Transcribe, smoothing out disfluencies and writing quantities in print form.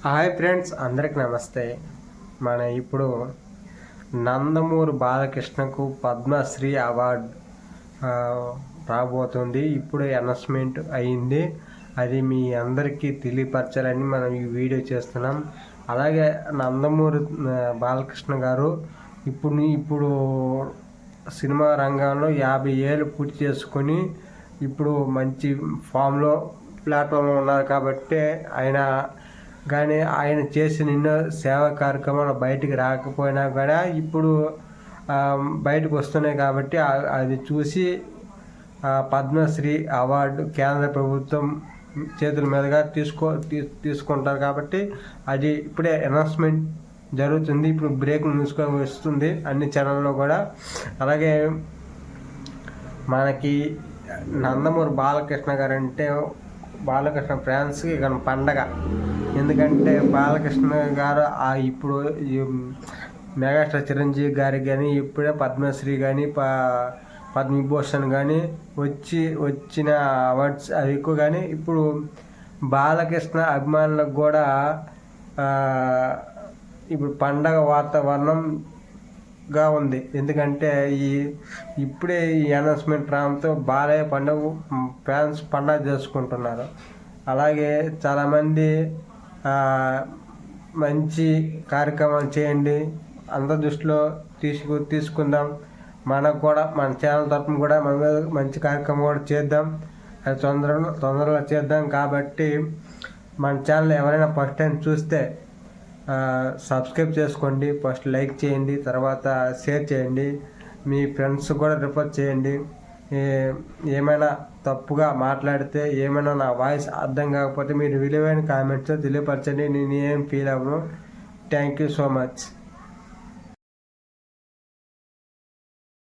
Hi friends, అందరికి నమస్తే. మన ఇప్పుడు నందమూరి బాలకృష్ణకు పద్మశ్రీ అవార్డు రాబోతుంది. ఇప్పుడే అనౌన్స్మెంట్ అయింది. అది మీ అందరికీ తెలియపరచాలని మనం ఈ వీడియో చేస్తున్నాం. అలాగే నందమూరి బాలకృష్ణ గారు ఇప్పుడు సినిమా రంగంలో 50 ఏళ్ళు పూర్తి చేసుకొని ఇప్పుడు మంచి ఫామ్లో ప్లాట్ఫామ్లో ఉన్నారు. కాబట్టి ఆయన చేసిన ఎన్నో సేవా కార్యక్రమాలు బయటికి రాకపోయినా కూడా ఇప్పుడు బయటకు వస్తున్నాయి. కాబట్టి అది చూసి పద్మశ్రీ అవార్డు కేంద్ర ప్రభుత్వం చేతుల మీదుగా తీసుకుంటారు. కాబట్టి అది ఇప్పుడే అనౌన్స్మెంట్ జరుగుతుంది. ఇప్పుడు బ్రేక్ న్యూస్ వస్తుంది అన్ని ఛానల్లో కూడా. అలాగే మనకి నందమూరి బాలకృష్ణ గారు అంటే బాలకృష్ణ ఫ్యాన్స్కి ఇక పండగ. ఎందుకంటే బాలకృష్ణ గారు ఇప్పుడు మెగాస్టార్ చిరంజీవి గారికి కానీ ఇప్పుడే పద్మశ్రీ కానీ పద్మవిభూషణ్ కానీ వచ్చిన అవార్డ్స్ అవి ఎక్కువ. కానీ ఇప్పుడు బాలకృష్ణ అభిమానులకు కూడా ఇప్పుడు పండగ వాతావరణంగా ఉంది. ఎందుకంటే ఇప్పుడే ఈ అనౌన్స్మెంట్ రావడంతో బాలయ్య పండుగ ఫ్యాన్స్ పండగ చేసుకుంటున్నారు. అలాగే చాలామంది మంచి కార్యక్రమాలు చేయండి, అందరి దృష్టిలో తీసుకుందాం. మనకు కూడా మన ఛానల్ తరఫున కూడా మన మీద మంచి కార్యక్రమం కూడా చేద్దాం. అది తొందరలో చేద్దాం. కాబట్టి మన ఛానల్ ఎవరైనా ఫస్ట్ టైం చూస్తే సబ్స్క్రైబ్ చేసుకోండి. ఫస్ట్ లైక్ చేయండి, తర్వాత షేర్ చేయండి, మీ ఫ్రెండ్స్ కూడా రిఫర్ చేయండి. ఏమైనా తప్పుగా మాట్లాడితే, ఏమైనా నా వాయిస్ అర్థం కాకపోతే మీరు విలువైన కామెంట్స్ తెలియపరచండి. నేను ఏం ఫీల్ అవ్వను. Thank you so much.